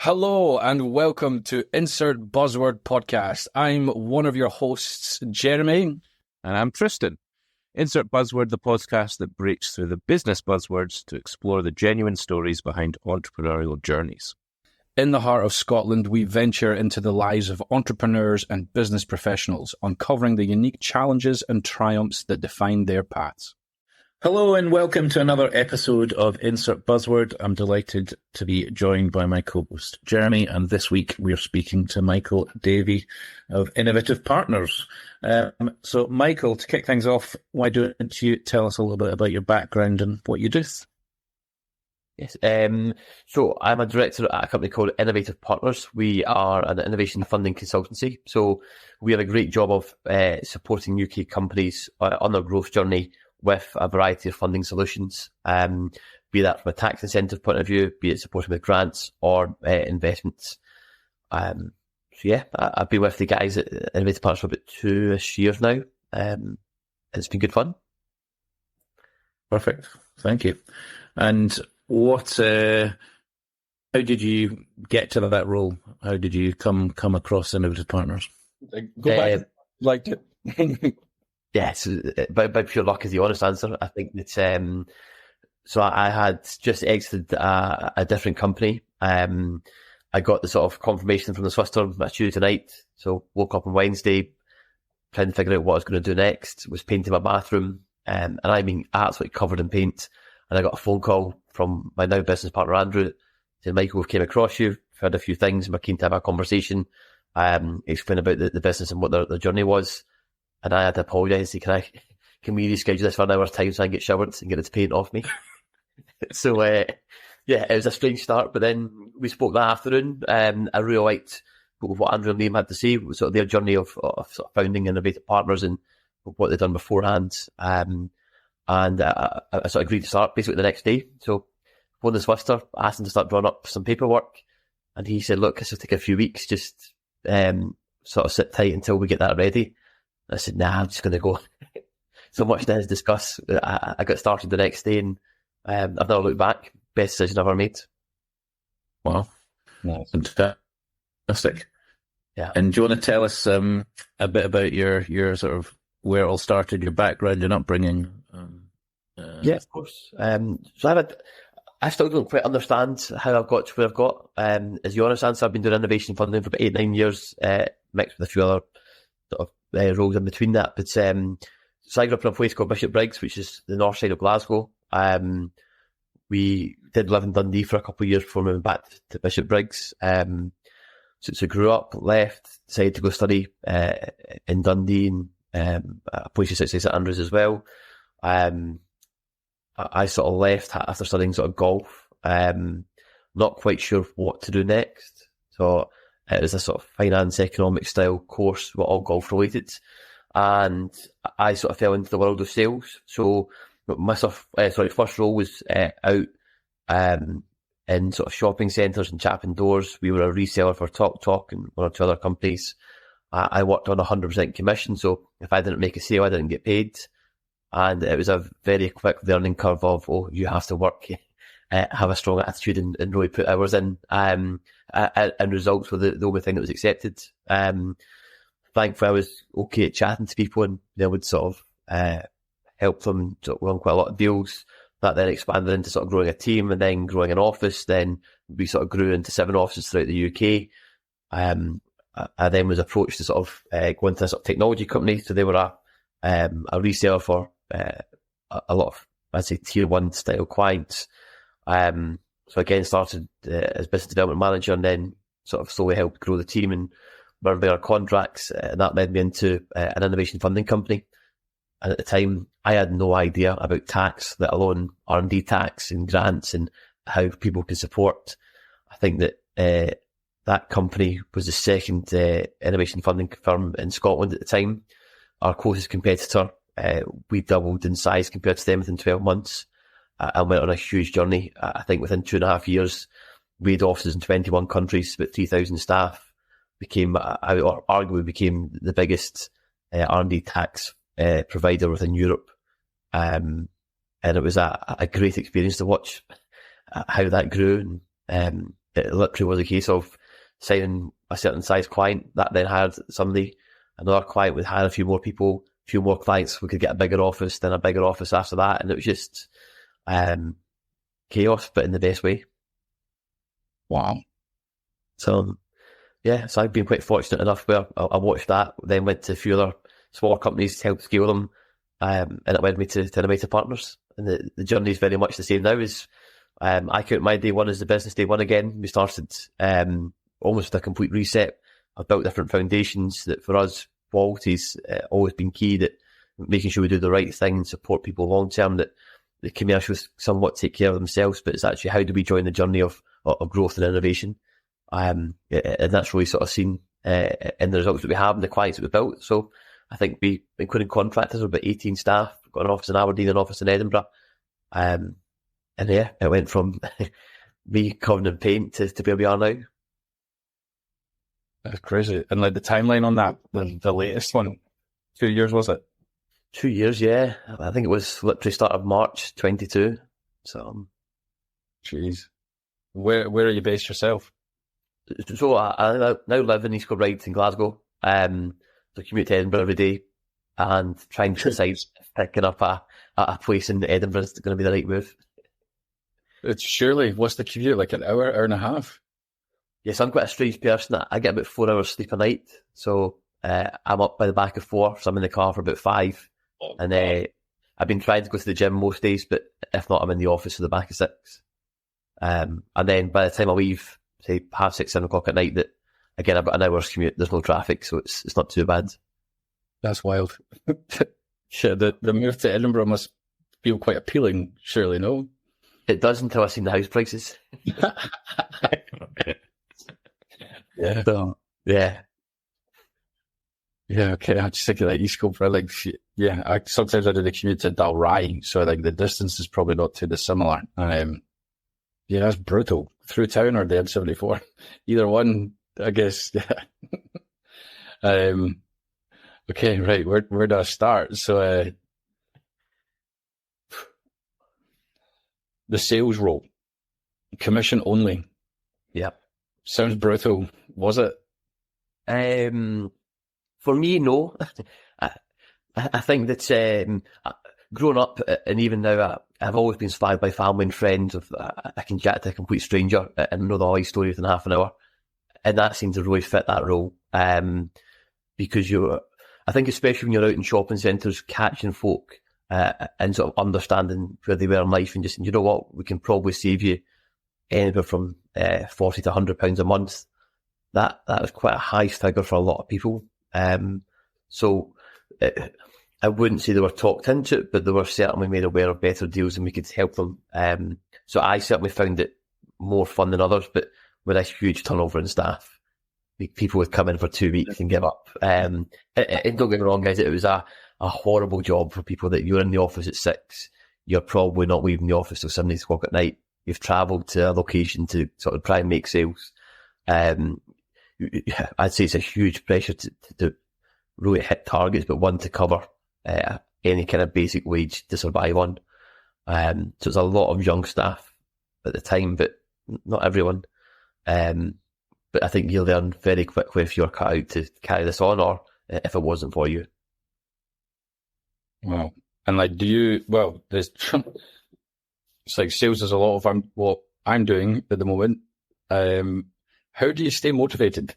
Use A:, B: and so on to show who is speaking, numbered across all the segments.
A: Hello and welcome to Insert Buzzword Podcast. I'm one of your hosts, Jeremy.
B: And I'm Tristan. Insert Buzzword, the podcast that breaks through the business buzzwords to explore the genuine stories behind entrepreneurial journeys.
A: In the heart of Scotland, we venture into the lives of entrepreneurs and business professionals, uncovering the unique challenges and triumphs that define their paths.
C: Hello and welcome to another episode of Insert Buzzword. I'm delighted to be joined by my co-host Jeremy, and this week we're speaking to Michael Davie of Innovative Partners. So Michael, to kick things off, why don't you tell us a little bit about your background and what you do?
D: Yes, so I'm a director at a company called Innovative Partners. We are an innovation funding consultancy. So we have a great job of supporting UK companies on their growth journey with a variety of funding solutions, be that from a tax incentive point of view, be it supporting with grants or investments. So yeah, I've been with the guys at Innovative Partners for about 2-ish years now. It's been good fun.
C: Perfect, thank you. And what? How did you get to that role? How did you come across Innovative Partners?
A: Go back, liked it.
D: Yes, by pure luck is the honest answer. I think that so I had just exited a different company. I got the sort of confirmation from the solicitor on Tuesday night. So woke up on Wednesday, trying to figure out what I was going to do next. Was painting my bathroom, and I mean absolutely covered in paint. And I got a phone call from my now business partner Andrew, saying, "Michael, we've came across you, heard a few things, and we're keen to have a conversation, explain about the business and what their journey was." And I had to apologise. Can we reschedule this for an hour's time so I can get showered and get this paint off me? So, yeah, it was a strange start. But then we spoke that afternoon. I really liked what Andrew and Liam had to say, sort of their journey of sort of founding Innovative Partners and what they'd done beforehand. And I sort of agreed to start basically the next day. So phoned the solicitor, asked him to start drawing up some paperwork. And he said, "Look, this will take a few weeks. Just sort of sit tight until we get that ready." I said, "Nah, I'm just going to go." So much to discuss. I got started the next day and I've never looked back. Best decision I've ever made.
C: Wow. Nice. Fantastic.
D: Yeah.
C: And do you want to tell us a bit about your sort of where it all started, your background and upbringing?
D: Yeah, of course. So I still don't quite understand how I've got to where I've got. As the honest answer, I've been doing innovation funding for about 8-9 years, mixed with a few other sort of roles in between that. But so I grew up in a place called Bishop Briggs, which is the north side of Glasgow. We did live in Dundee for a couple of years before moving back to Bishop Briggs. So grew up, left, decided to go study in Dundee and a place just outside St Andrews as well. I sort of left after studying sort of golf, not quite sure what to do next. So it was a sort of finance, economic style course, all golf related. And I sort of fell into the world of sales. So my first role was out in sort of shopping centres and chapping doors. We were a reseller for Talk and one or two other companies. I worked on 100% commission. So if I didn't make a sale, I didn't get paid. And it was a very quick learning curve of, you have to work, have a strong attitude and really put hours in. And results were the only thing that was accepted. Thankfully, I was okay at chatting to people and they would sort of help them to run quite a lot of deals. That then expanded into sort of growing a team and then growing an office. Then we sort of grew into 7 offices throughout the UK. I then was approached to sort of go into a sort of technology company. So they were a reseller for a lot of, I'd say, tier 1 style clients. So again, started as business development manager and then sort of slowly helped grow the team and learn better contracts. And that led me into an innovation funding company. And at the time, I had no idea about tax, let alone R&D tax and grants and how people can support. I think that that company was the second innovation funding firm in Scotland at the time. Our closest competitor, we doubled in size compared to them within 12 months. And went on a huge journey. I think within 2.5 years, we had offices in 21 countries, about 3,000 staff. Arguably became the biggest R&D tax provider within Europe. And it was a great experience to watch how that grew. And it literally was a case of signing a certain size client that then hired somebody. Another client would hire a few more people, a few more clients. We could get a bigger office, then a bigger office after that. And it was just chaos, but in the best way.
A: Wow.
D: So, yeah, so I've been quite fortunate enough where I watched that, then went to a few other smaller companies to help scale them. And it led me to Innovative Partners. And the journey is very much the same now. I count my day one as the business day one again. We started almost with a complete reset. I've built different foundations that for us, quality's always been key, that making sure we do the right thing and support people long term, that the commercials somewhat take care of themselves, but it's actually how do we join the journey of growth and innovation. And that's really sort of seen in the results that we have and the clients that we built. So I think we, including contractors, are about 18 staff, got an office in Aberdeen, an office in Edinburgh. And yeah, it went from me covered in paint to where we are now.
A: That's crazy. And like the timeline on that, the latest one, 2 years, was it?
D: 2 years, yeah. I think it was literally start of March 22. So,
A: jeez. Where are you based yourself?
D: So I now live in East Kilbride in Glasgow. So commute to Edinburgh every day and trying to decide if picking up a place in Edinburgh is going to be the right move.
A: It's surely, what's the commute, like an hour and a half?
D: Yes, I'm quite a strange person. I get about 4 hours sleep a night. So I'm up by the back of 4, so I'm in the car for about 5. And I've been trying to go to the gym most days, but if not, I'm in the office for the back of 6. And then by the time I leave, say 6:30, 7 o'clock at night, that again, I've got an hour's commute. There's no traffic, so it's not too bad.
A: That's wild. Yeah, the move to Edinburgh must feel quite appealing, surely, no?
D: It does until I've seen the house prices.
A: Yeah.
D: So, yeah.
A: Yeah, okay. I just think of like East Kilbride, like, yeah, sometimes I do the commute to Dalry, so like the distance is probably not too dissimilar. Yeah, that's brutal. Through town or the M74. Either one, I guess, yeah. Okay, right, where do I start? So, the sales role, commission only.
D: Yep.
A: Sounds brutal. Was it?
D: For me, no. I think that growing up and even now, I've always been inspired by family and friends. I can chat to a complete stranger and know the whole story within half an hour, and that seems to really fit that role. Because I think especially when you're out in shopping centres, catching folk and sort of understanding where they were in life, and just, you know what, we can probably save you anywhere from £40 to £100 a month. That was quite a high figure for a lot of people. So I wouldn't say they were talked into it, but they were certainly made aware of better deals and we could help them. So I certainly found it more fun than others, but with a huge turnover in staff. People would come in for 2 weeks and give up. And don't get me wrong, guys, it was a horrible job for people that you're in the office at 6. You're probably not leaving the office till 7, 8 o'clock at night. You've travelled to a location to sort of try and make sales. I'd say it's a huge pressure to really hit targets, but one to cover any kind of basic wage to survive on. So it's a lot of young staff at the time, but not everyone. But I think you'll learn very quickly if you're cut out to carry this on, or if it wasn't for you.
A: Wow. And like, there's, it's like sales is a lot of what I'm doing at the moment. How do you stay motivated?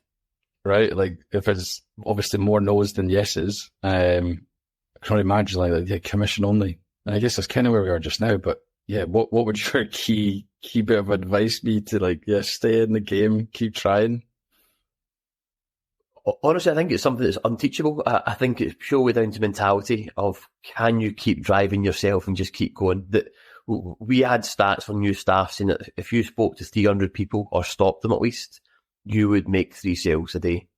A: Right? Like, if it's obviously more no's than yeses, I can only imagine like the commission only. And I guess that's kind of where we are just now, but yeah, what would your key bit of advice be to like, stay in the game, keep trying?
D: Honestly, I think it's something that's unteachable. I think it's purely down to mentality of, can you keep driving yourself and just keep going? That we had stats from new staff saying that if you spoke to 300 people or stopped them at least, you would make 3 sales a day.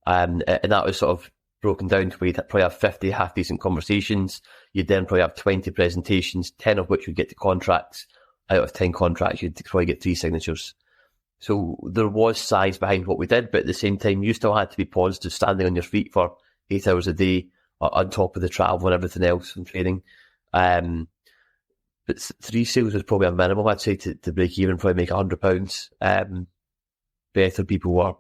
D: And that was sort of broken down to where you'd probably have 50 half-decent conversations. You'd then probably have 20 presentations, 10 of which would get to contracts. Out of 10 contracts, you'd probably get 3 signatures. So there was size behind what we did, but at the same time, you still had to be positive, standing on your feet for 8 hours a day, on top of the travel and everything else and training. But 3 sales was probably a minimum, I'd say, to break even, probably make £100. better people were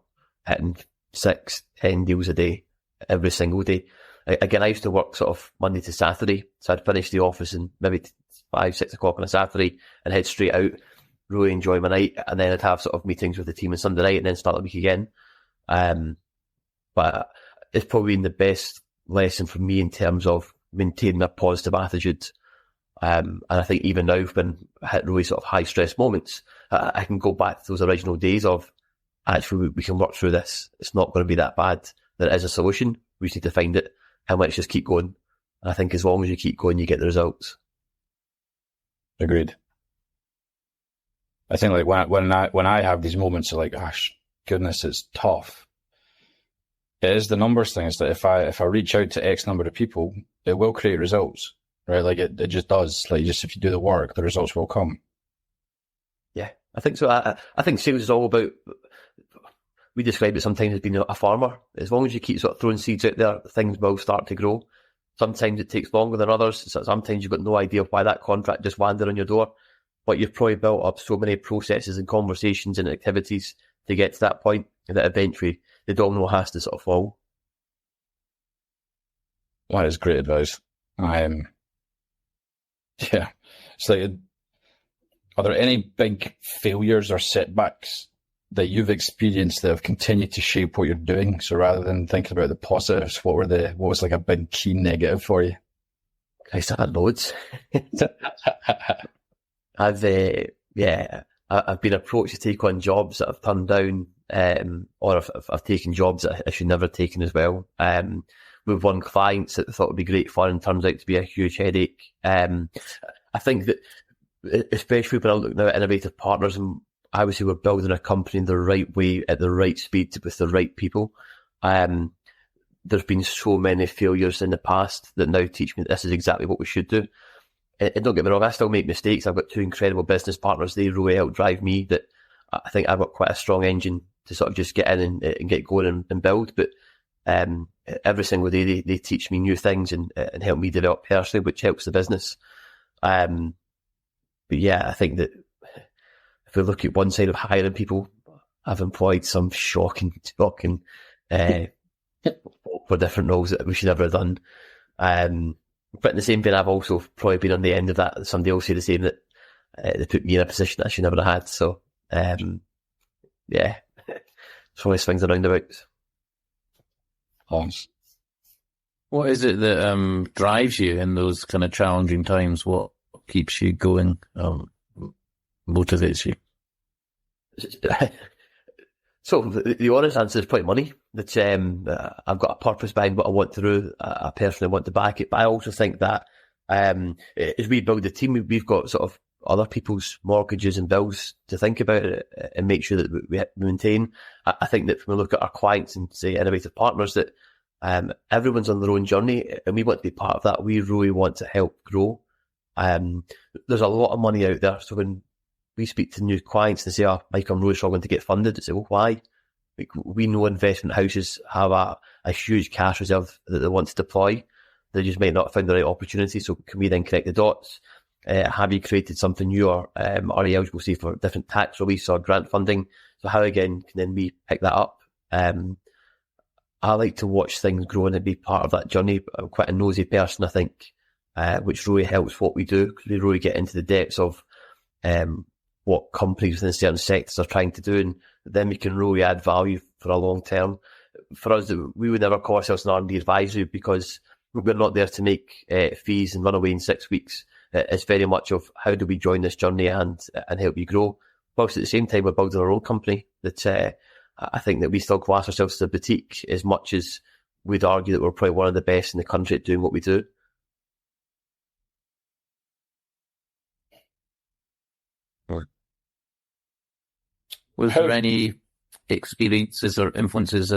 D: hitting 6-10 deals a day, every single day. Again, I used to work sort of Monday to Saturday, so I'd finish the office and maybe 5-6 o'clock on a Saturday and head straight out, really enjoy my night, and then I'd have sort of meetings with the team on Sunday night and then start the week again. But it's probably been the best lesson for me in terms of maintaining a positive attitude. And I think even now, when I hit really sort of high stress moments, I can go back to those original days of, actually, we can work through this. It's not going to be that bad. There is a solution. We just need to find it, and let's just keep going. And I think as long as you keep going, you get the results.
A: Agreed. I think like when I have these moments of like, gosh, goodness, it's tough. It is the numbers thing. Is that if I reach out to X number of people, it will create results, right? Like it just does. Like just if you do the work, the results will come.
D: Yeah, I think so. I think sales is all about. We describe it sometimes as being a farmer. As long as you keep sort of throwing seeds out there, things will start to grow. Sometimes it takes longer than others. Sometimes you've got no idea why that contract just landed on your door, but you've probably built up so many processes and conversations and activities to get to that point that eventually the domino has to sort of fall.
A: Well, that is great advice. Yeah. It's like, are there any big failures or setbacks that you've experienced that have continued to shape what you're doing? So rather than thinking about the positives, what was like a big key negative for you?
D: I've had loads. I've been approached to take on jobs that I've turned down, or I've taken jobs that I should never have taken as well. We've won clients that I thought would be great fun and turns out to be a huge headache. I think that, especially when I look now at Innovative Partners, and I would say we're building a company in the right way, at the right speed, with the right people. There's been so many failures in the past that now teach me that this is exactly what we should do. And don't get me wrong, I still make mistakes. I've got 2 incredible business partners. They really help drive me. That I think I've got quite a strong engine to sort of just get in and get going and build. But every single day they teach me new things and help me develop personally, which helps the business. But yeah, I think that if we look at one side of hiring people, I've employed some shocking for different roles that we should never have done. But in the same vein, I've also probably been on the end of that. Somebody else say the same, that they put me in a position that I should never have had. So, yeah, it's always swings and roundabouts.
A: Awesome.
C: What is it that drives you in those kind of challenging times? What keeps you going, motivates you?
D: So the honest answer is probably money. That I've got a purpose behind what I want to do. I personally want to back it, but I also think that as we build the team, we've got sort of other people's mortgages and bills to think about it and make sure that we maintain. I think that when we look at our clients and say Innovative Partners, that everyone's on their own journey and we want to be part of that. We really want to help grow. There's a lot of money out there, so when we speak to new clients and say, "Oh, Mike, I'm really struggling to get funded," I say, "Well, why?" Like, we know investment houses have a huge cash reserve that they want to deploy. They just might not have found the right opportunity. So can we then connect the dots? Have you created something new, or are you eligible, say, for different tax release or grant funding? So how again can then we pick that up? I like to watch things grow and be part of that journey. I'm quite a nosy person, I think, which really helps what we do, because we really get into the depths of what companies within certain sectors are trying to do, and then we can really add value for a long term. For us, we would never call ourselves an R&D advisory because we're not there to make fees and run away in 6 weeks. It's very much of how do we join this journey and help you grow. Whilst at the same time, we're building our own company that I think that we still class ourselves as a boutique as much as we'd argue that we're probably one of the best in the country at doing what we do.
C: Was there any experiences or influences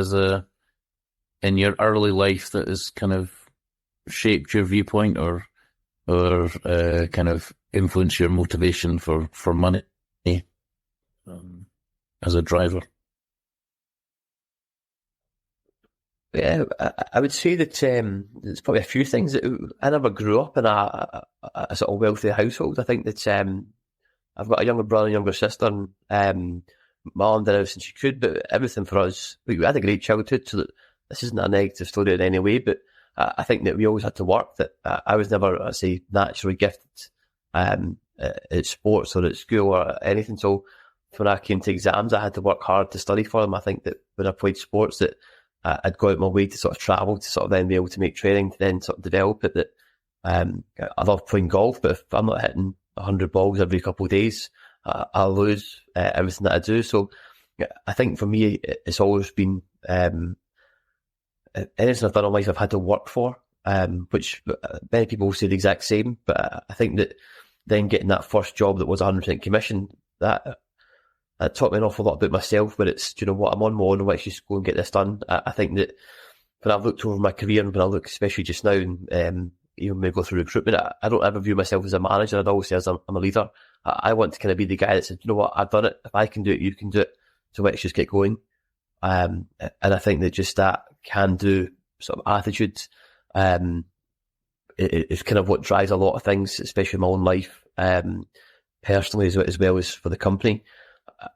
C: in your early life that has kind of shaped your viewpoint or kind of influenced your motivation for money as a driver?
D: Yeah, I would say that there's probably a few things that I never grew up in a sort of wealthy household. I think that I've got a younger brother and younger sister, and my mum did everything she could, but everything for us, we had a great childhood, so that this isn't a negative story in any way, but I think that we always had to work, that I was never, I say, naturally gifted at sports or at school or anything. So when I came to exams, I had to work hard to study for them. I think that when I played sports, that I'd go out my way to sort of travel to sort of then be able to make training to then sort of develop it. That I love playing golf, but if I'm not hitting 100 balls every couple of days, I'll lose everything that I do. So I think for me, it's always been anything I've done in life I've had to work for, which many people will say the exact same, but I think that then getting that first job that was 100% commission, that taught me an awful lot about myself, where it's, you know what, I'm on my own, let's just go and get this done. I think that when I've looked over my career, and when I look especially just now, and even when I go through recruitment, I don't ever view myself as a manager. I'd always say I'm a leader. I want to kind of be the guy that says, you know what, I've done it. If I can do it, you can do it. So let's just get going. And I think that just that can-do sort of attitude is kind of what drives a lot of things, especially in my own life, personally as well as for the company.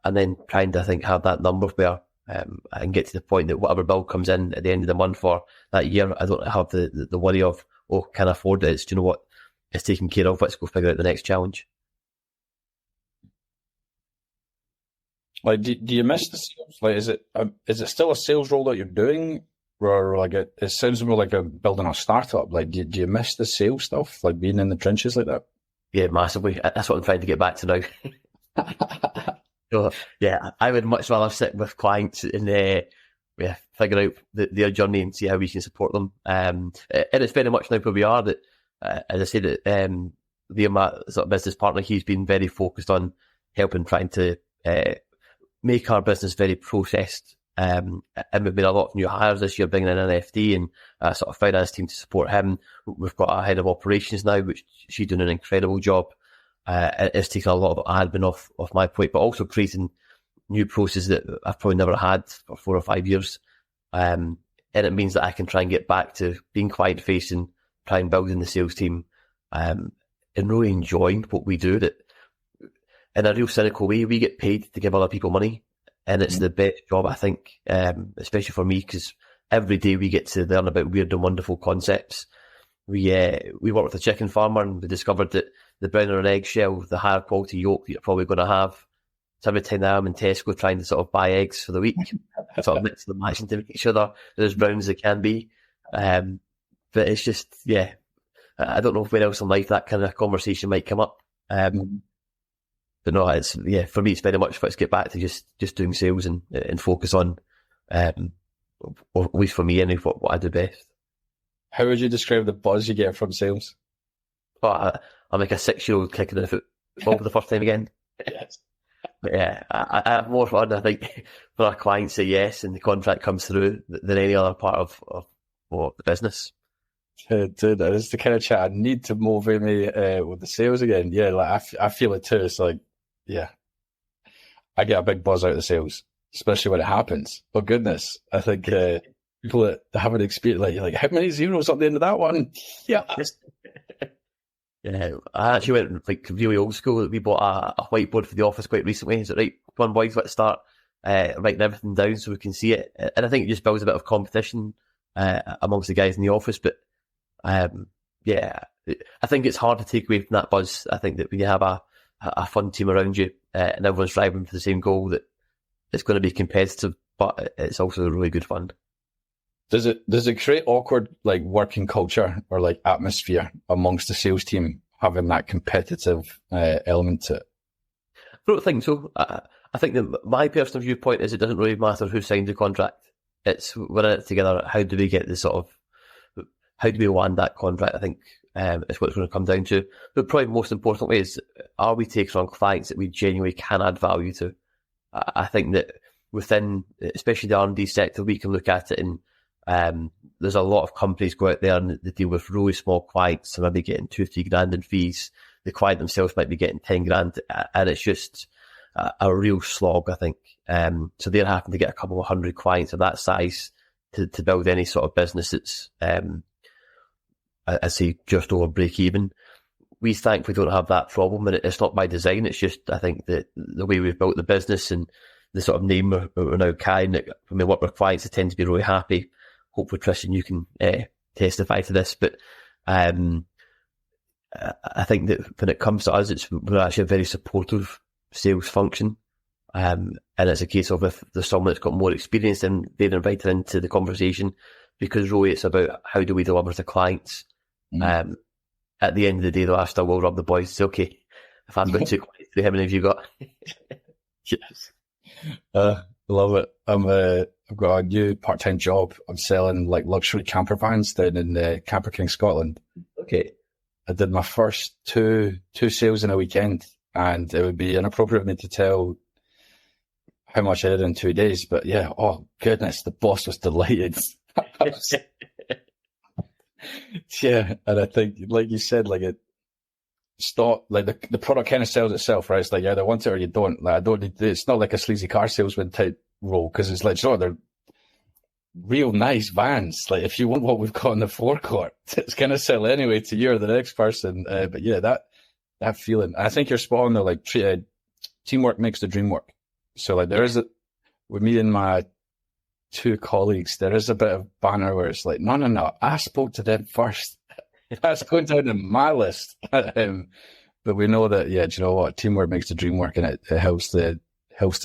D: And then trying to, I think, have that number where I can get to the point that whatever bill comes in at the end of the month or that year, I don't have the worry of, oh, can I afford it? It's, do you know what, it's taken care of. Let's go figure out the next challenge.
A: Like, do you miss the sales? Like, is it still a sales role that you're doing, or like it sounds more like a building a startup? Like, do you miss the sales stuff, like being in the trenches like that? Yeah,
D: massively. That's what I'm trying to get back to now. So, yeah, I would much rather sit with clients and figure out their journey and see how we can support them. And it's very much now where we are that, as I said, that my sort of business partner, he's been very focused on helping, trying to make our business very processed. And we've made a lot of new hires this year, bringing in an FD and a sort of finance team to support him. We've got a head of operations now, which she's doing an incredible job. It's taken a lot of admin off my plate, but also creating new processes that I've probably never had for 4 or 5 years. And it means that I can try and get back to being client facing, try and building the sales team, and really enjoying what we do. That in a real cynical way, we get paid to give other people money, and it's the best job, I think, especially for me, because every day we get to learn about weird and wonderful concepts. We work with a chicken farmer, and we discovered that the brown and eggshell, the higher quality yolk that you're probably going to have. So every time I'm in Tesco trying to sort of buy eggs for the week, sort of mix them, matching to make sure they're as brown as they can be. But it's just, yeah, I don't know where else in life that kind of conversation might come up. But no, it's, yeah, for me, it's very much let's get back to just doing sales and focus on, or at least for me, anyway, what I do best.
A: How would you describe the buzz you get from sales?
D: Oh, I'm like a 6-year-old kicking the football for the first time again.
A: Yes.
D: But yeah, I have more fun, I think, when our clients say yes and the contract comes through than any other part of the business.
A: Dude, that is the kind of chat I need to motivate me with the sales again. Yeah, like I feel it too. It's like, yeah, I get a big buzz out of the sales, especially when it happens. Oh goodness, I think people that haven't experienced, like how many zeros at the end of that one? Yeah.
D: Yeah, I actually went like really old school. We bought a whiteboard for the office quite recently. Is it right? Come on, boys, let's start writing everything down so we can see it. And I think it just builds a bit of competition amongst the guys in the office. But yeah, I think it's hard to take away from that buzz. I think that when you have a fun team around you and everyone's striving for the same goal, that it's going to be competitive, but it's also really good fun.
A: Does it create awkward like working culture or like atmosphere amongst the sales team having that competitive element to it?
D: I don't think so. I think that my personal viewpoint is it doesn't really matter who signs the contract. It's we're in it together. How do we get how do we land that contract? I think is what it's going to come down to. But probably most importantly is, are we taking on clients that we genuinely can add value to? I think that within, especially the R&D sector, we can look at it and there's a lot of companies go out there and they deal with really small clients, so maybe getting 2-3 grand in fees. The client themselves might be getting 10 grand, and it's just a real slog, I think. So they're having to get a couple of 100 clients of that size to build any sort of business that's, I say, just over break even. We thankfully don't have that problem, and it's not by design. It's just, I think, that the way we've built the business and the sort of name we're now carrying. When we work with clients, they tend to be really happy. Hopefully, Tristan, you can testify to this. But I think that when it comes to us, we're actually a very supportive sales function. And it's a case of if there's someone that's got more experience, then they're invited into the conversation, because really it's about how do we deliver to clients. At the end of the day, though, I still will rub the boys. It's okay. If I've got 2 clients, how many have you got?
A: Yes. Love it. I've got a new part-time job. I'm selling like luxury camper vans down in Camper King, Scotland.
D: Okay.
A: I did my first two sales in a weekend, and it would be inappropriate of me to tell how much I did in 2 days. But yeah, oh goodness, the boss was delighted. Yeah, and I think, like you said, like the product kind of sells itself, right? It's like, you either want it or you don't. Like, I don't need it's not like a sleazy car salesman type role, because it's like, sure, they're real nice vans. Like, if you want what we've got in the forecourt, it's going to sell anyway to you or the next person. But yeah, that feeling. I think you're spot on though. Like, teamwork makes the dream work. So like, with me and my 2 colleagues, there is a bit of banter where it's like, no, I spoke to them first. That's going down in my list. But we know that, yeah, do you know what? Teamwork makes the dream work, and it helps to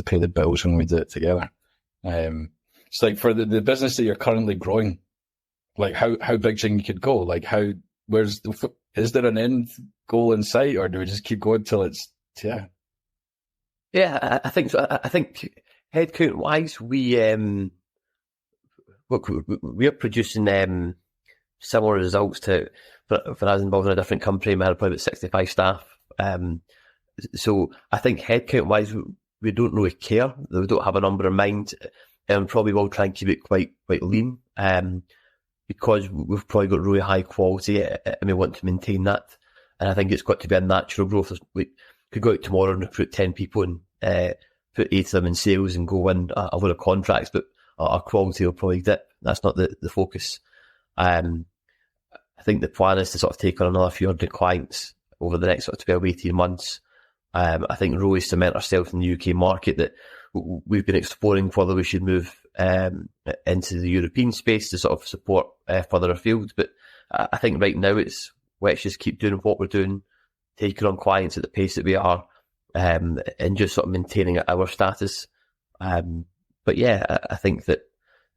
A: pay the bills when we do it together. It's like for the business that you're currently growing, like how big do you think you could go? Like is there an end goal in sight, or do we just keep going till it's, yeah?
D: Yeah, I think so. I think headcount wise, we're producing similar results to when I was involved in a different company. We had probably about 65 staff. So I think headcount wise, we don't really care. We don't have a number in mind, and probably will try and keep it quite lean, because we've probably got really high quality, and we want to maintain that. And I think it's got to be a natural growth. We could go out tomorrow and recruit 10 people and put 8 of them in sales and go win a lot of contracts, but our quality will probably dip. That's not the focus. I think the plan is to sort of take on another few hundred clients over the next sort of 12, 18 months. I think really cement ourselves in the UK market, that we've been exploring whether we should move into the European space to sort of support further afield. But I think right now let's just keep doing what we're doing, taking on clients at the pace that we are, and just sort of maintaining our status. But yeah, I think that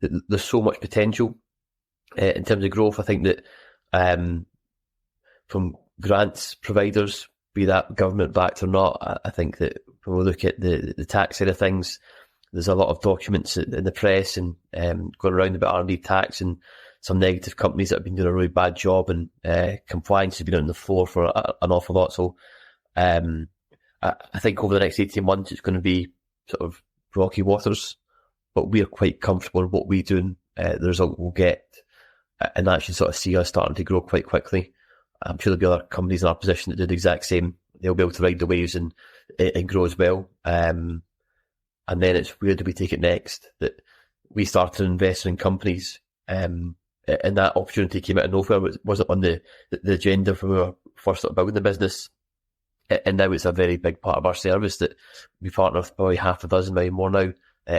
D: there's so much potential in terms of growth. I think that from grants providers, be that government backed or not, I think that when we look at the tax side of things, there's a lot of documents in the press and going around about R&D tax, and some negative companies that have been doing a really bad job, and compliance has been on the floor for an awful lot. So I think over the next 18 months, it's going to be sort of rocky waters, but we're quite comfortable in what we do and the result we'll get, and actually sort of see us starting to grow quite quickly. I'm sure there'll be other companies in our position that do the exact same. They'll be able to ride the waves and grow as well. And then it's where do we take it next? That we started investing in companies, and that opportunity came out of nowhere. It wasn't on the agenda when we were first sort of building the business. And now it's a very big part of our service that we partner with probably half a dozen, maybe more now,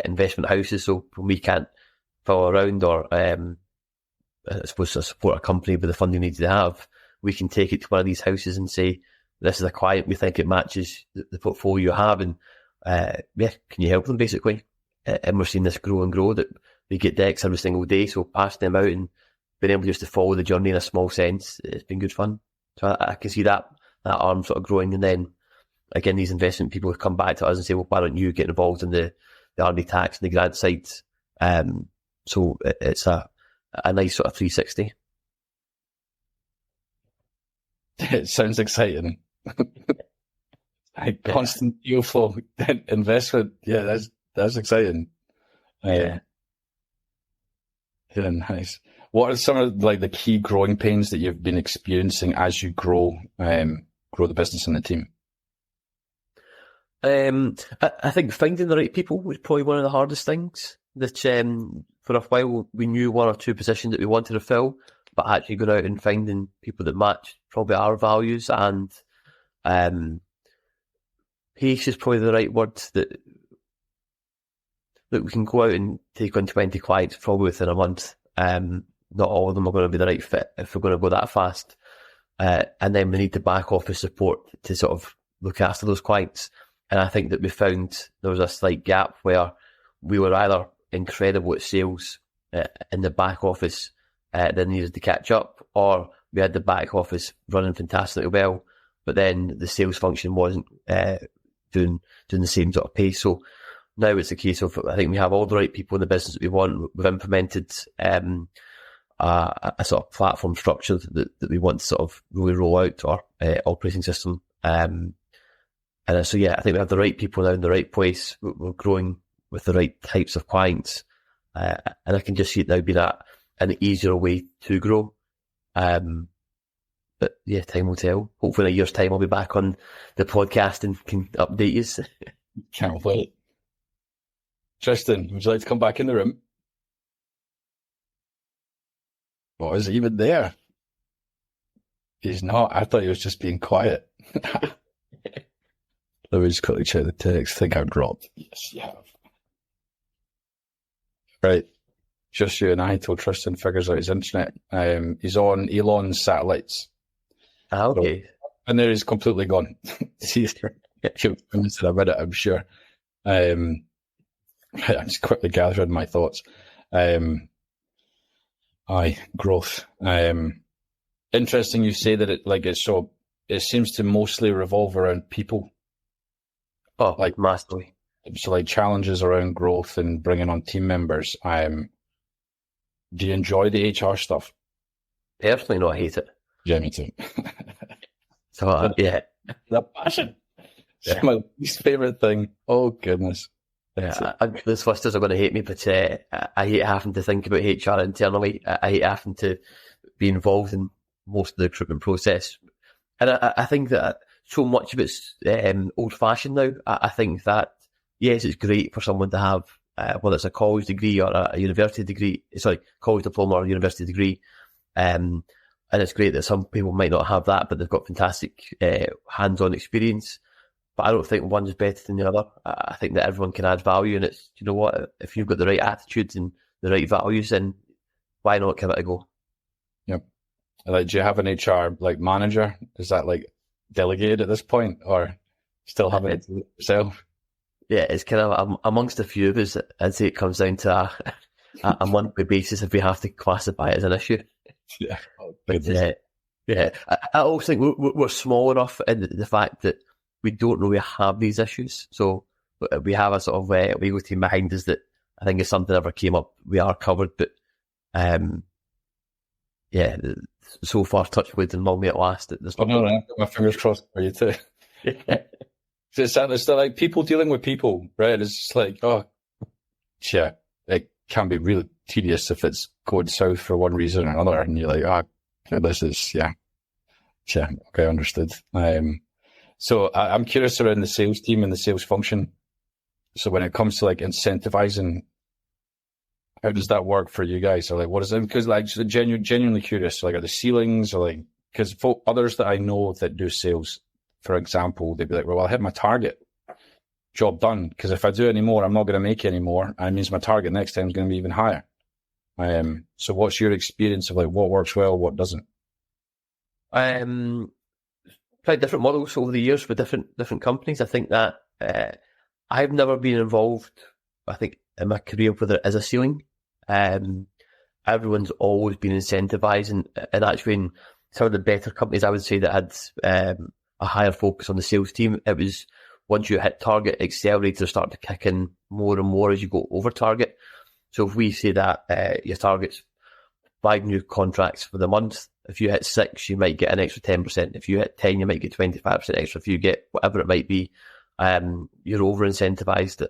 D: investment houses. So when we can't follow around or, I suppose, to support a company with the funding needs they have, we can take it to one of these houses and say, this is a client, we think it matches the portfolio you have, and can you help them, basically? And we're seeing this grow and grow, that we get decks every single day, so passing them out and being able just to follow the journey in a small sense, it's been good fun. So I can see that arm sort of growing, and then again, these investment people come back to us and say, well, why don't you get involved in the R&D tax and the grant side? So it's a nice sort of 360.
A: It sounds exciting. Constant deal flow investment. Yeah, that's exciting. Yeah, nice. What are some of like the key growing pains that you've been experiencing as you grow the business and the team?
D: I think finding the right people was probably one of the hardest things. That for a while we knew 1 or 2 positions that we wanted to fill, but actually going out and finding people that match probably our values, and pace is probably the right word. That look, we can go out and take on 20 clients probably within a month. Not all of them are going to be the right fit if we're going to go that fast. And then we need the back office support to sort of look after those clients. And I think that we found there was a slight gap where we were either incredible at sales in the back office that needed to catch up, or we had the back office running fantastically well, but then the sales function wasn't doing the same sort of pace. So now it's a case of, I think we have all the right people in the business that we want. We've implemented a sort of platform structure that we want to sort of really roll out to our operating system. And so, yeah, I think we have the right people now in the right place. We're growing with the right types of clients. And I can just see it now being an easier way to grow. But yeah, time will tell. Hopefully in a year's time I'll be back on the podcast and can update you.
A: Can't wait. Tristan, would you like to come back in the room? What, is he even there? He's not. I thought he was just being quiet. Let me just quickly check the text. I think I've dropped. Yes, you have. Right. Just you and I till Tristan figures out his internet. He's on Elon's satellites.
D: Okay.
A: And there he's completely gone. He'll in a minute, I'm sure. I'm just quickly gathering my thoughts. Growth. Interesting you say that it seems to mostly revolve around people.
D: Oh, like massively.
A: So like challenges around growth and bringing on team members. Do you enjoy the HR stuff?
D: Personally, no, I hate it.
A: Yeah, me too.
D: So, yeah.
A: The passion. It's my least favourite thing. Oh, goodness.
D: Yeah, the solicitors are going to hate me, but I hate having to think about HR internally. I hate having to be involved in most of the recruitment process. And I think that so much of it's old-fashioned now. I think that, yes, it's great for someone to have, whether it's a college degree or a university degree, college diploma or university degree. And it's great that some people might not have that, but they've got fantastic hands-on experience. But I don't think one's better than the other. I think that everyone can add value, and it's, you know what, if you've got the right attitudes and the right values, then why not give it a go?
A: Yep. Do you have an HR manager? Is that delegated at this point, or still having it yourself?
D: Yeah, it's kind of amongst a few of us. I'd say it comes down to a monthly basis if we have to classify it as an issue.
A: Yeah.
D: But, yeah. I also think we're small enough in the fact that we don't really have these issues. So we have a sort of legal team behind us that I think if something ever came up, we are covered. But yeah, so far, touch wood and long may it last. There's
A: no, I've got my fingers crossed for you too. So it's like people dealing with people, right? It's just like, yeah, it can be really tedious if it's going south for one reason or another, and you're like, this is, yeah, okay, understood. So I'm curious around the sales team and the sales function. So when it comes to incentivizing, how does that work for you guys? Or what is it? Because just genuinely curious. Are the ceilings or because for others that I know that do sales, for example, they'd be like, well, I'll hit my target, job done. Because if I do any more, I'm not going to make any more. And it means my target next time is going to be even higher. So what's your experience of what works well, what doesn't?
D: Tried different models over the years with different companies. I think that I've never been involved, I think, in my career where there is a ceiling. Everyone's always been incentivized, and actually in some of the better companies, I would say, that had a higher focus on the sales team, it was once you hit target, accelerators start to kick in more and more as you go over target. So if we say that your target's 5 new contracts for the month, if you hit 6, you might get an extra 10%. If you hit 10, you might get 25% extra. If you get whatever it might be, you're over incentivized.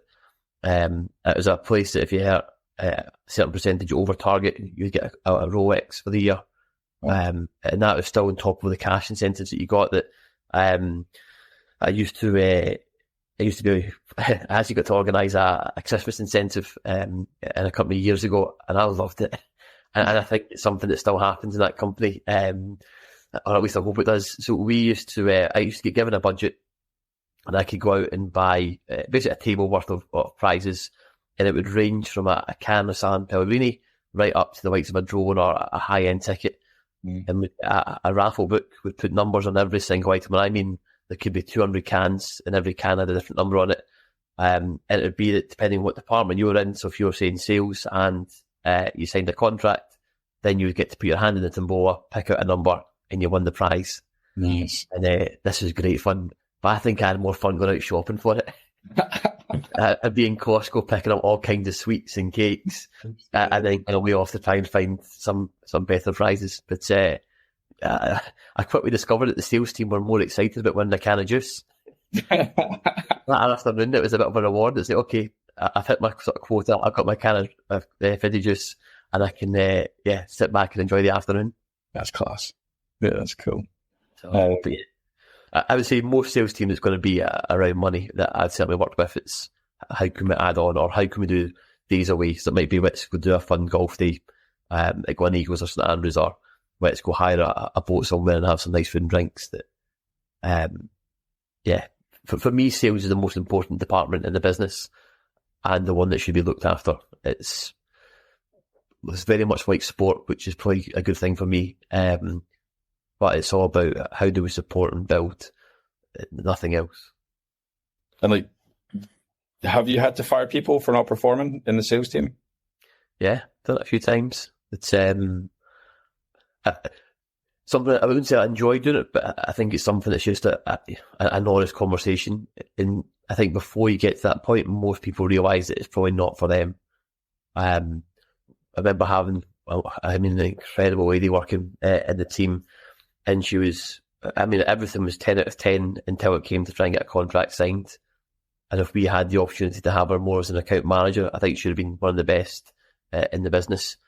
D: It was a place that if you hit a certain percentage over target, you get a Rolex for the year. And that was still on top of the cash incentives that you got. That I used to be, I actually got to organise a Christmas incentive in a company years ago, and I loved it. And I think it's something that still happens in that company, or at least I hope it does. So I used to get given a budget, and I could go out and buy basically a table worth of prizes and it would range from a can of San Pellegrini right up to the likes of a drone or a high-end ticket. And a raffle book would put numbers on every single item. And I mean, there could be 200 cans, and every can had a different number on it. And it would be that depending on what department you were in. So if you were saying sales and you signed a contract, then you would get to put your hand in the tombola, pick out a number, and you won the prize.
A: Nice.
D: And this was great fun. But I think I had more fun going out shopping for it. I'd be in Costco picking up all kinds of sweets and cakes, and then going away off to try and find some better prizes. But I quickly discovered that the sales team were more excited about winning a can of juice. That afternoon, it was a bit of a reward. It's like, okay, I've hit my sort of quota. I've got my can of fizzy juice, and I can sit back and enjoy the afternoon.
A: That's class. Yeah, that's cool.
D: So, but yeah, I would say most sales team is going to be around money that I'd certainly worked with. It's how can we add on, or how can we do days away? So it might be let's go do a fun golf day at Glen Eagles or St Andrews, or let's go hire a boat somewhere and have some nice food and drinks. That, for me, sales is the most important department in the business and the one that should be looked after. It's very much like sport, which is probably a good thing for me. But it's all about how do we support and build, nothing else.
A: And like, have you had to fire people for not performing in the sales team?
D: Yeah, done it a few times. It's something I wouldn't say I enjoy doing it, but I think it's something that's just an honest conversation. And I think before you get to that point, most people realise that it's probably not for them. I remember having an incredible lady working in the team, and she was, everything was 10 out of 10 until it came to try and get a contract signed. And if we had the opportunity to have her more as an account manager, I think she would have been one of the best in the business.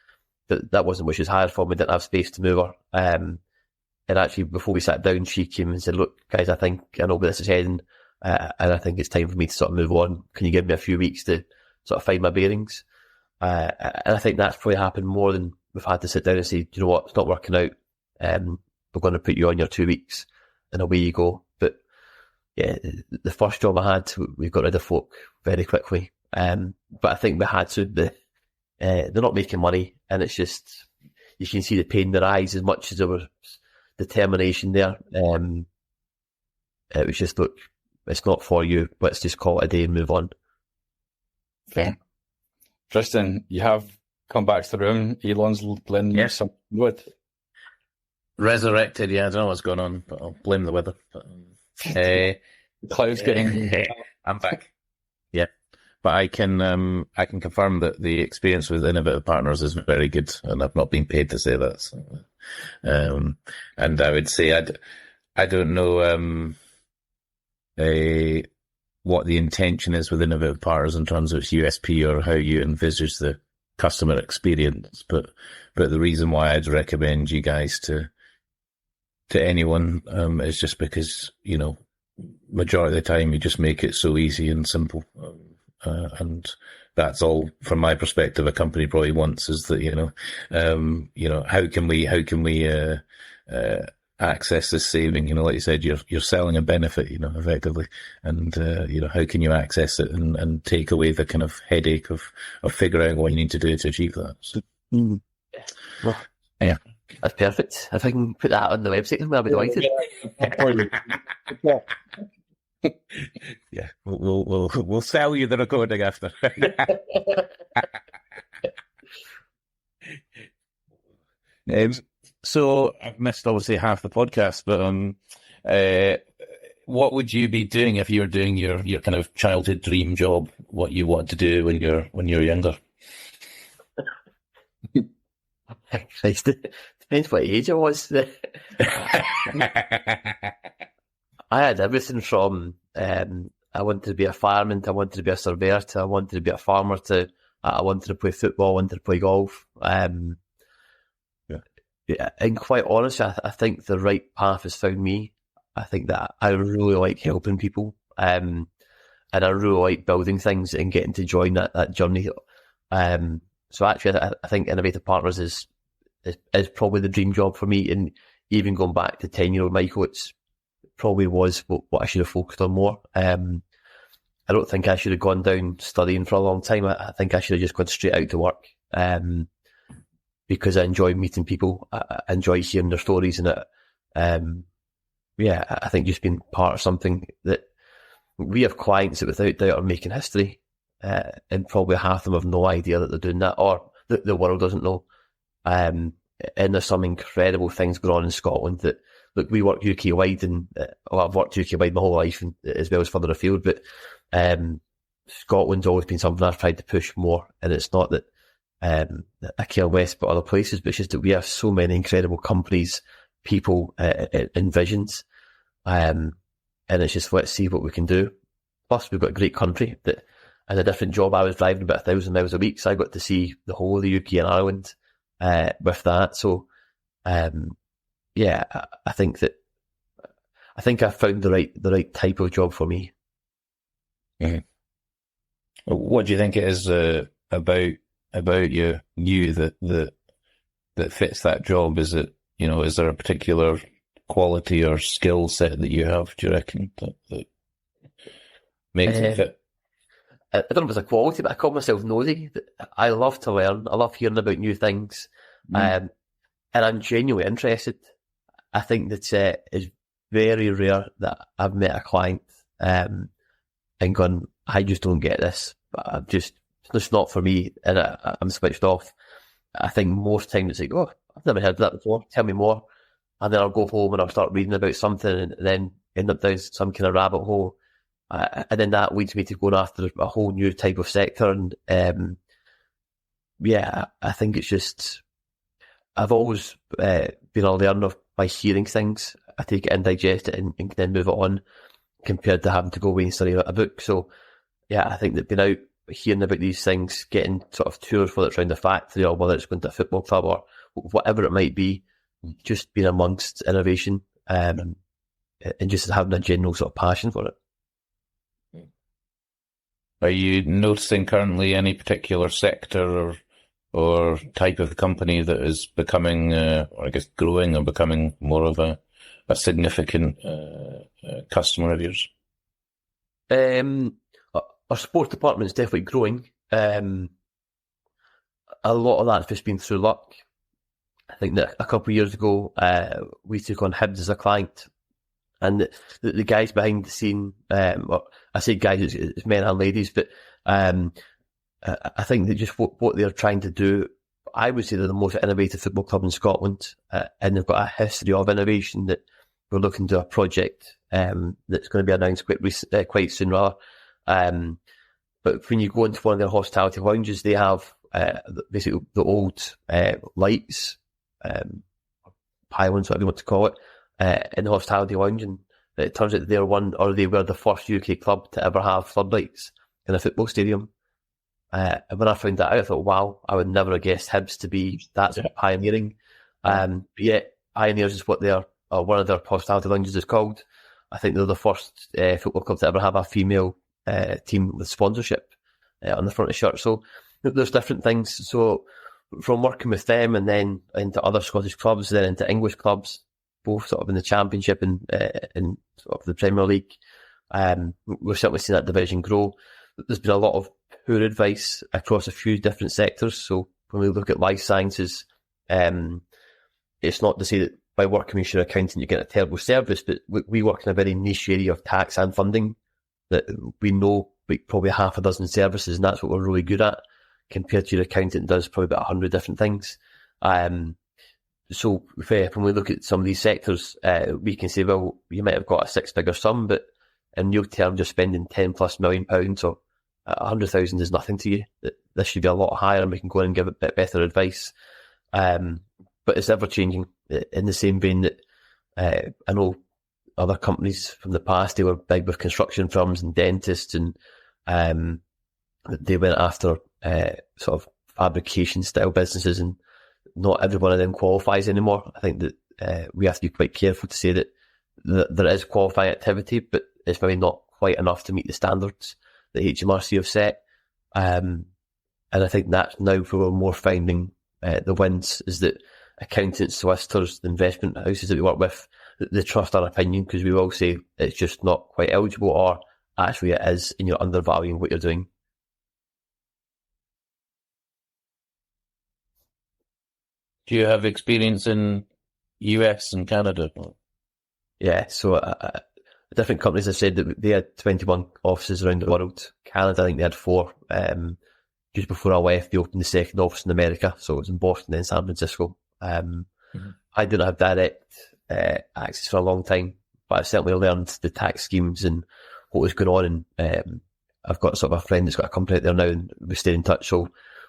D: But that wasn't what she was hired for. We didn't have space to move her. And actually, before we sat down, she came and said, look, guys, I know where this is heading, and I think it's time for me to sort of move on. Can you give me a few weeks to sort of find my bearings? And I think that's probably happened more than we've had to sit down and say, you know what, it's not working out. We're going to put you on your 2 weeks, and away you go. But yeah, the first job I had, we got rid of folk very quickly. But I think we had to. They're not making money, and it's just, you can see the pain in their eyes as much as there was determination there. It was just, look, it's not for you. Let's just call it a day and move on.
A: Fair. Tristan, you have come back to the room. Elon's blending some wood.
C: Resurrected, yeah. I don't know what's going on, but I'll blame the weather. But,
A: clouds getting.
C: I'm back. Yeah, but I can confirm that the experience with Innovative Partners is very good, and I've not been paid to say that. So, and I would say I don't know what the intention is with Innovative Partners in terms of its USP or how you envisage the customer experience, but the reason why I'd recommend you guys to anyone is just because, you know, majority of the time you just make it so easy and simple, and that's all from my perspective a company probably wants, is that, how can we access this saving, like you said, you're selling a benefit, effectively, and how can you access it and take away the kind of headache of figuring out what you need to do to achieve that. So,
D: well,
C: yeah,
D: that's perfect. If I can put that on the website, I'll be delighted.
C: Yeah, we'll sell you the recording after. So I've missed obviously half the podcast, but what would you be doing if you were doing your kind of childhood dream job? What you want to do when you're younger?
D: Christ, depends what age I was. I had everything from I wanted to be a fireman to I wanted to be a surveyor to I wanted to be a farmer to I wanted to play football, I wanted to play golf. Yeah, and quite honestly, I think the right path has found me. I think that I really like helping people, and I really like building things and getting to join that journey. So actually, I think Innovative Partners is probably the dream job for me. And even going back to 10-year-old Michael, it probably was what I should have focused on more. I don't think I should have gone down studying for a long time. I think I should have just gone straight out to work, because I enjoy meeting people. I enjoy hearing their stories, and I think just being part of something that we have clients that without doubt are making history, and probably half of them have no idea that they're doing that, or the world doesn't know. And there's some incredible things going on in Scotland that, look, we work UK wide, and I've worked UK wide my whole life, and as well as further afield, but Scotland's always been something I've tried to push more. And it's not that I care less about other places, but it's just that we have so many incredible companies, people, and visions, and it's just, let's see what we can do. Plus, we've got a great country that, in a different job, I was driving about 1,000 miles a week, so I got to see the whole of the UK and Ireland with that. So, I think I found the right type of job for me.
C: Mm-hmm. What do you think it is about you that fits that job? Is it, is there a particular quality or skill set that you have, do you reckon, that makes it fit?
D: I don't know if it's a quality, but I call myself nosy. I love to learn. I love hearing about new things. And I'm genuinely interested. I think that it's very rare that I've met a client and gone, I just don't get this. But it's just not for me, and I'm switched off. I think most times it's like, oh, I've never heard of that before, tell me more. And then I'll go home and I'll start reading about something, and then end up down some kind of rabbit hole. And then that leads me to going after a whole new type of sector. And I think it's just, I've always been a learner by hearing things. I take it in, digest it, and then move it on, compared to having to go away and study a book. So, I think that being out, hearing about these things, getting sort of tours, whether it's around the factory or whether it's going to a football club or whatever it might be, just being amongst innovation, and just having a general sort of passion for it.
C: Are you noticing currently any particular sector or type of company that is becoming, or I guess growing, or becoming more of a significant customer of yours?
D: Our sports department is definitely growing. A lot of that's just been through luck. I think that a couple of years ago, we took on Hibs as a client, and the guys behind the scene, well, I say guys, it's men and ladies, but I think that just what they're trying to do, I would say they're the most innovative football club in Scotland, and they've got a history of innovation that we're looking to a project that's going to be announced quite soon, rather. But when you go into one of their hospitality lounges, they have basically the old lights, pylons, whatever you want to call it, in the hospitality lounge, and it turns out they were the first UK club to ever have floodlights in a football stadium. And when I found that out, I thought, wow, I would never have guessed Hibs to be that sort of pioneering. But yet, Pioneers is what one of their hospitality lounges is called. I think they're the first football club to ever have a female team with sponsorship on the front of the shirt. So there's different things. So from working with them and then into other Scottish clubs, then into English clubs, both sort of in the Championship and in sort of the Premier League, we're certainly seeing that division grow. There's been a lot of poor advice across a few different sectors. So when we look at life sciences, it's not to say that by working with your accountant you get a terrible service, but we work in a very niche area of tax and funding that we know like probably half a dozen services, and that's what we're really good at, compared to your accountant does probably about 100 different things. So when we look at some of these sectors, we can say, well, you might have got a six-figure sum, but in real terms, you're spending £10+ million, so 100,000 is nothing to you. This should be a lot higher, and we can go in and give a bit better advice. But it's ever changing. In the same vein that I know other companies from the past, they were big with construction firms and dentists, and they went after sort of fabrication style businesses, and not every one of them qualifies anymore. I think that we have to be quite careful to say that there is qualifying activity, but it's maybe not quite enough to meet the standards that HMRC have set. And I think that's now where we're more finding the wins, is that accountants, solicitors, the investment houses that we work with, they trust our opinion, because we will say it's just not quite eligible, or actually it is, and you're undervaluing what you're doing.
C: Do you have experience in US and Canada?
D: Yeah, so different companies have said that they had 21 offices around the world. Canada, I think they had 4. Just before I left, they opened the second office in America, so it was in Boston and San Francisco. I didn't have direct access for a long time, but I certainly learned the tax schemes and what was going on. And I've got sort of a friend that's got a company out there now, and we stay in touch, so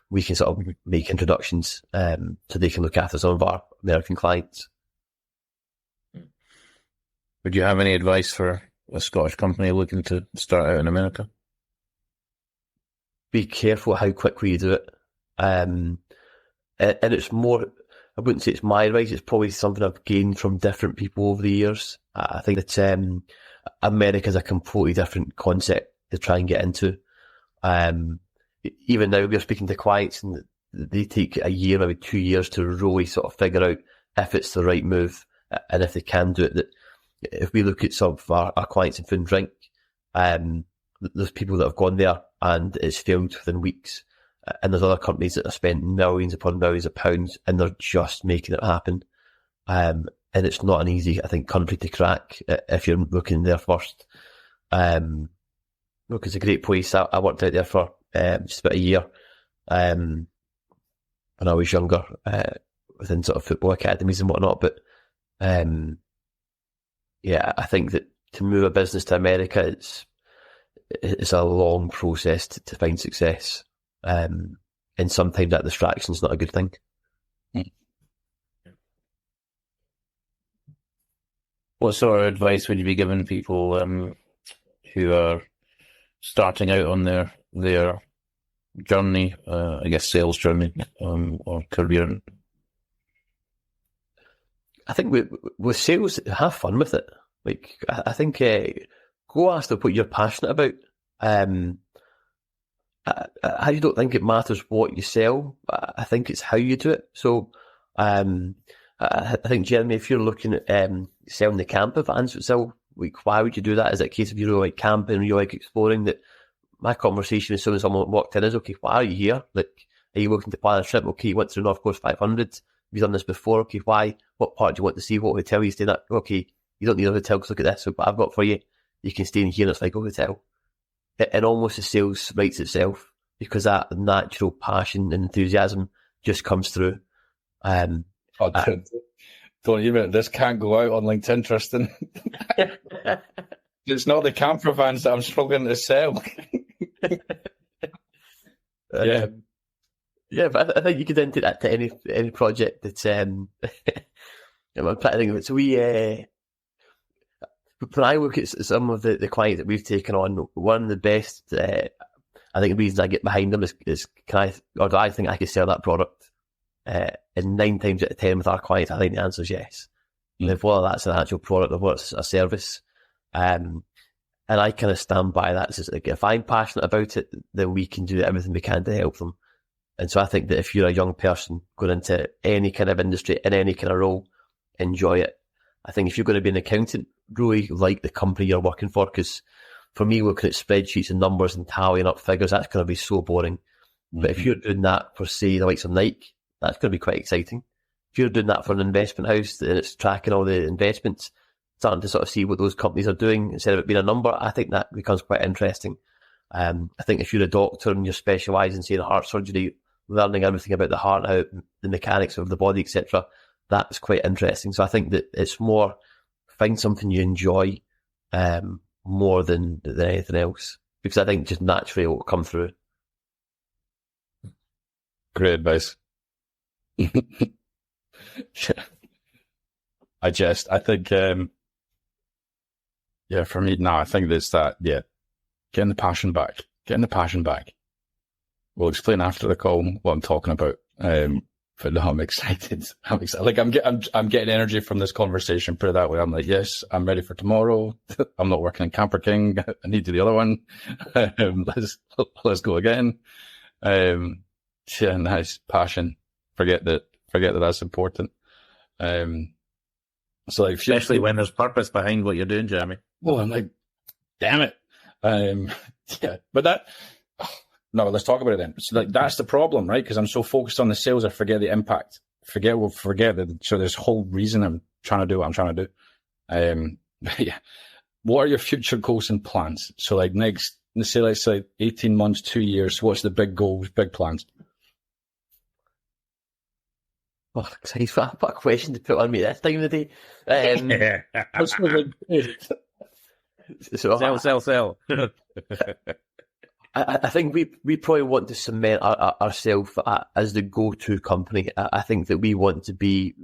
D: we can sort of make introductions so they can look after some of our American clients.
C: Would you have any advice for a Scottish company looking to start out in America?
D: Be careful how quickly you do it. And it's more, I wouldn't say it's my advice, it's probably something I've gained from different people over the years. I think that America's a completely different concept to try and get into. Even now we're speaking to clients and they take a year, maybe 2 years to really sort of figure out if it's the right move and if they can do it. That if we look at some of our clients in food and drink, there's people that have gone there and it's failed within weeks. And there's other companies that have spent millions upon millions of pounds and they're just making it happen. And it's not an easy, I think, country to crack if you're looking there first. Look, it's a great place. I worked out there for just about a year when I was younger, within sort of football academies and whatnot. But yeah, I think that to move a business to America, it's a long process to find success. And sometimes that distraction is not a good thing.
C: What sort of advice would you be giving people who are starting out on their journey, I guess sales journey or career?
D: I think with sales, have fun with it. Like, I think go after what you're passionate about. I don't think it matters what you sell. I think it's how you do it. So, I think, Jeremy, if you're looking at selling the camper vans itself, like, why would you do that? Is it a case of you really like camping or you like exploring? That my conversation with someone walked in is, okay, why are you here? Like, are you looking to plan a trip? Okay, you went to the North Coast 500. You've done this before. Okay, why? What part do you want to see? What hotel are you staying at? Okay, you don't need a hotel because look at this. What I've got for you. You can stay in here and it's like a hotel. And almost the sales writes itself because that natural passion and enthusiasm just comes through.
A: Don't even, this can't go out on LinkedIn, Tristan. It's not the camper vans that I'm struggling to sell. Yeah.
D: Yeah, but I think you could then take that to any project that's I'm trying to think of it. So when I look at some of the clients that we've taken on, one of the best, I think the reasons I get behind them is do I think I can sell that product? And 9 times out of 10 with our clients, I think the answer is yes. And if whether that's an actual product or whether it's a service, and I kind of stand by that. It's just like, if I'm passionate about it, then we can do everything we can to help them. And so I think that if you're a young person going into any kind of industry, in any kind of role, enjoy it. I think if you're going to be an accountant, really like the company you're working for, because for me, looking at spreadsheets and numbers and tallying up figures, that's going to be so boring. Mm-hmm. But if you're doing that for, say, the likes of Nike, that's going to be quite exciting. If you're doing that for an investment house and it's tracking all the investments, starting to sort of see what those companies are doing instead of it being a number, I think that becomes quite interesting. I think if you're a doctor and you're specialising, say, in heart surgery, learning everything about the heart, how the mechanics of the body, etc., that's quite interesting. So I think that it's more, find something you enjoy more than anything else, because I think just naturally it will come through.
A: Great advice. I think, for me, no, I think that's that, getting the passion back. We'll explain after the call what I'm talking about. But no, I'm excited. Like, I'm getting energy from this conversation, put it that way. I'm like, yes, I'm ready for tomorrow. I'm not working in Camper King. I need to do the other one. Let's go again. Nice passion. Forget that that's important. So like,
C: especially when there's purpose behind what you're doing, Jeremy.
A: Well, I'm like, damn it. Yeah, but no, let's talk about it then. So that's the problem, right? Because I'm so focused on the sales, I forget the impact. Forget so there's whole reason I'm trying to do what I'm trying to do. Yeah. What are your future goals and plans? So like next, let's say 18 months, 2 years, what's the big goals, big plans?
D: Oh, what a question to put on me this time of the day.
B: Sell.
D: I think we probably want to cement ourselves as the go-to company. I think that we want to be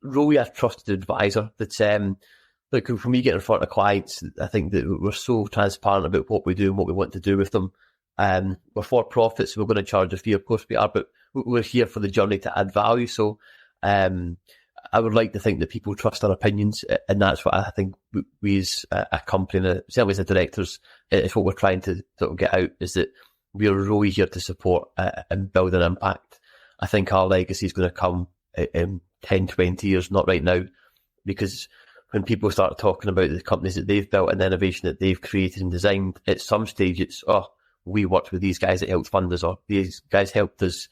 D: really a trusted advisor. That's like when we get in front of clients, I think that we're so transparent about what we do and what we want to do with them. We're for profit, so we're going to charge a fee, of course we are, but we're here for the journey to add value. So I would like to think that people trust our opinions, and that's what I think we as a company, and certainly as the directors, it's what we're trying to sort of get out, is that we are really here to support and build an impact. I think our legacy is going to come in 10, 20 years, not right now, because when people start talking about the companies that they've built and the innovation that they've created and designed, at some stage it's, we worked with these guys that helped fund us, or these guys helped us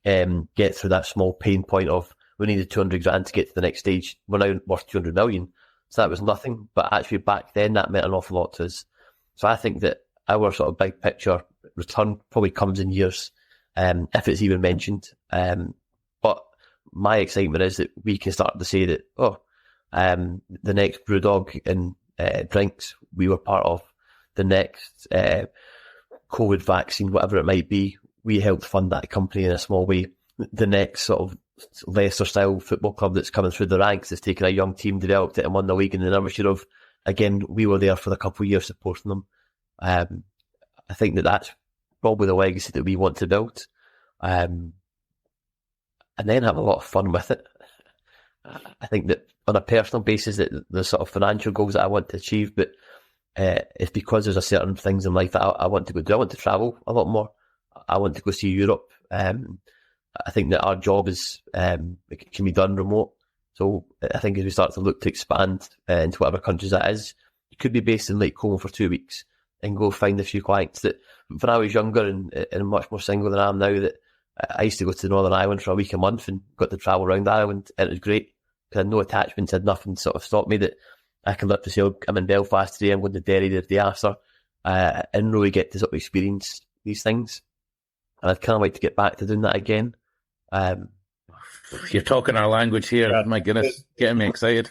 D: get through that small pain point of, we needed 200 grand to get to the next stage. We're now worth 200 million. So that was nothing. But actually back then that meant an awful lot to us. So I think that our sort of big picture return probably comes in years, if it's even mentioned. But my excitement is that we can start to say that, the next Brewdog in drinks, we were part of. The next COVID vaccine, whatever it might be, we helped fund that company in a small way. The next sort of Leicester style football club that's coming through the ranks has taken a young team, developed it and won the league in the number year of, again, we were there for a couple of years supporting them. I think that that's probably the legacy that we want to build, and then have a lot of fun with it. I think that on a personal basis, that the sort of financial goals that I want to achieve, but it's because there's a certain things in life that I want to go do. I want to travel a lot more. I want to go see Europe. I think that our job is it can be done remote. So I think as we start to look to expand into whatever countries that is, you could be based in Lake Como for 2 weeks and go find a few clients that, when I was younger and much more single than I am now, that I used to go to Northern Ireland for a week a month and got to travel around the island, and it was great because I had no attachments, had nothing to sort of stop me, that I can live to say, I'm in Belfast today, I'm going to Derry the day after, and really get to sort of experience these things. And I'd kind of like to get back to doing that again.
C: You're talking our language here. Yeah. My goodness, getting me excited.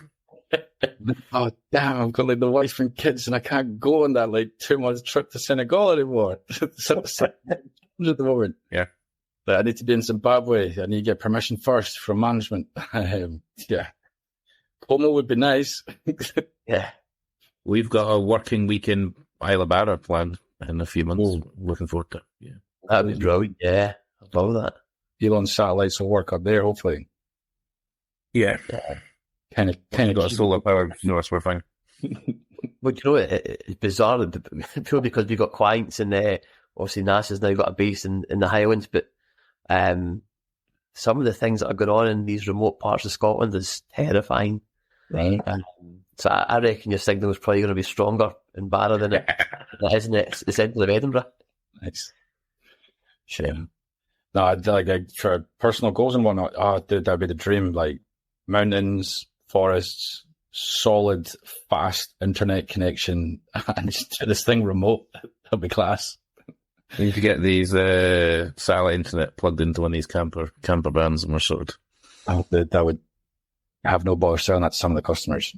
A: Oh, damn, I've got like the wife and kids and I can't go on that like 2 months trip to Senegal anymore. At the moment.
C: Yeah.
A: But I need to be in Zimbabwe. I need to get permission first from management. Yeah. Como would be nice.
D: Yeah.
C: We've got a working week in Isle of Barra planned in a few months. Looking forward to it. Yeah.
D: That'd be brilliant. Yeah. I love that.
A: Elon's satellites will work up there, hopefully.
C: Yeah.
A: Kind of
C: got a solar power. No, we're fine.
D: But you know, it's bizarre purely because we've got clients, and obviously NASA's now got a base in the Highlands, but some of the things that are going on in these remote parts of Scotland is terrifying.
A: Right.
D: So I reckon your signal is probably going to be stronger in Barra than it is in the centre of Edinburgh.
A: Nice. Shame. No, I'd like for personal goals and whatnot, dude, that'd be the dream. Like mountains, forests, solid, fast internet connection, and just do this thing remote. That'd be class.
C: We need to get these satellite internet plugged into one of these camper vans, and we're sorted.
A: Oh, that would have no bother selling that to some of the customers.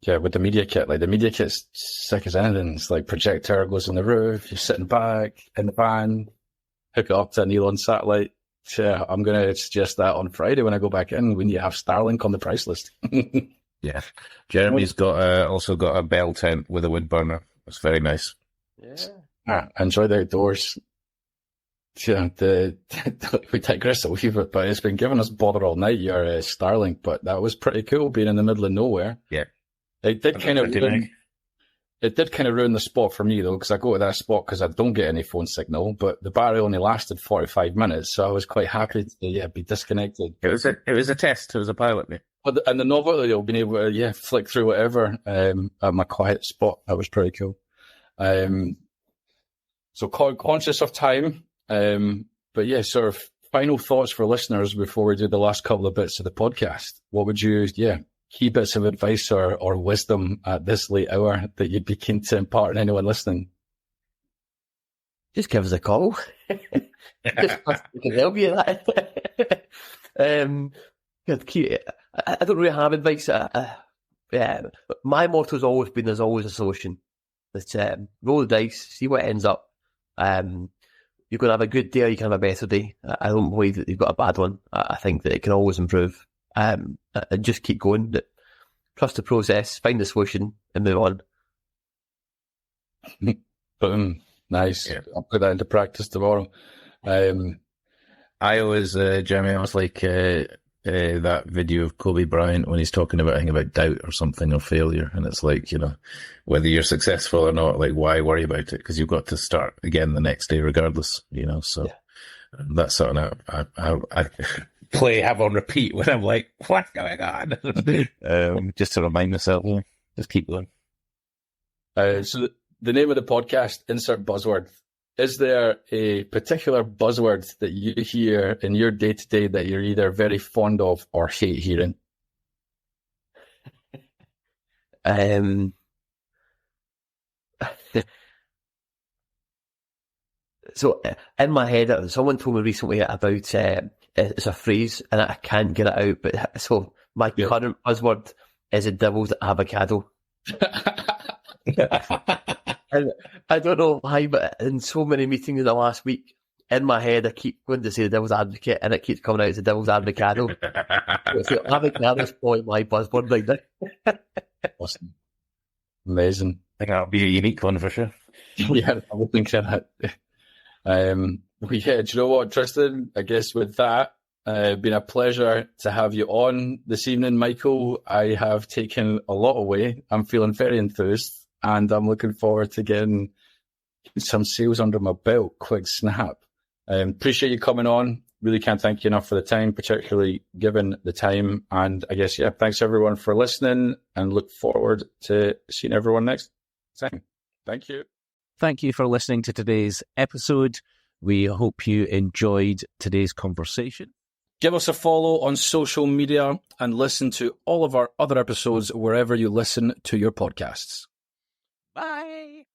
A: Yeah, with the media kit, like the media kit's sick as anything. It's like projector goes on the roof, you're sitting back in the van, hook it up to an Elon satellite. Yeah, I'm going to suggest that on Friday when I go back in. We need to have Starlink on the price list.
C: Yeah. Jeremy's also got a bell tent with a wood burner. It's very nice.
D: Yeah.
A: Enjoy the outdoors. Yeah, we digress a wee bit, but it's been giving us bother all night, your Starlink, but that was pretty cool being in the middle of nowhere.
C: Yeah.
A: It did kind of ruin the spot for me though, because I go to that spot because I don't get any phone signal, but the battery only lasted 45 minutes, so I was quite happy to be disconnected.
C: It was a test. It was a pilot.
A: And the novel, you'll be able to, flick through whatever at my quiet spot. That was pretty cool. So conscious of time, but sort of final thoughts for listeners before we do the last couple of bits of the podcast. What would you, key bits of advice or wisdom at this late hour that you'd be keen to impart on anyone listening?
D: Just give us a call. We can help you with that. I don't really have advice. My motto's always been there's always a solution. Let's roll the dice, see what ends up. You're going to have a good day or you can have a better day. I don't believe that you've got a bad one. I think that it can always improve. And just keep going. Trust the process, find the solution and move on.
A: Boom. Nice. Yeah. I'll put that into practice tomorrow.
C: I always, Jeremy, I was like that video of Kobe Bryant when he's talking about, I think, about doubt or something or failure. And it's like, whether you're successful or not, like, why worry about it? Because you've got to start again the next day regardless, so that's something I have on repeat when I'm like, what's going on? Just to remind myself, just keep going.
A: So the name of the podcast, insert buzzword. Is there a particular buzzword that you hear in your day-to-day that you're either very fond of or hate hearing?
D: So in my head, someone told me recently about it's a phrase and I can't get it out. But so my current buzzword is a devil's avocado. And I don't know why, but in so many meetings in the last week, in my head, I keep going to say the devil's advocate, and it keeps coming out as the devil's avocado. So avocado's probably my buzzword right now.
A: Awesome. Amazing.
C: I think that'll be a unique one for sure.
A: I would think so. Do you know what, Tristan? I guess with that, been a pleasure to have you on this evening, Michael. I have taken a lot away. I'm feeling very enthused. And I'm looking forward to getting some sales under my belt. Quick snap. Appreciate you coming on. Really can't thank you enough for the time, particularly given the time. And I guess, thanks everyone for listening and look forward to seeing everyone next time. Thank you.
B: Thank you for listening to today's episode. We hope you enjoyed today's conversation.
A: Give us a follow on social media and listen to all of our other episodes wherever you listen to your podcasts.
B: Bye.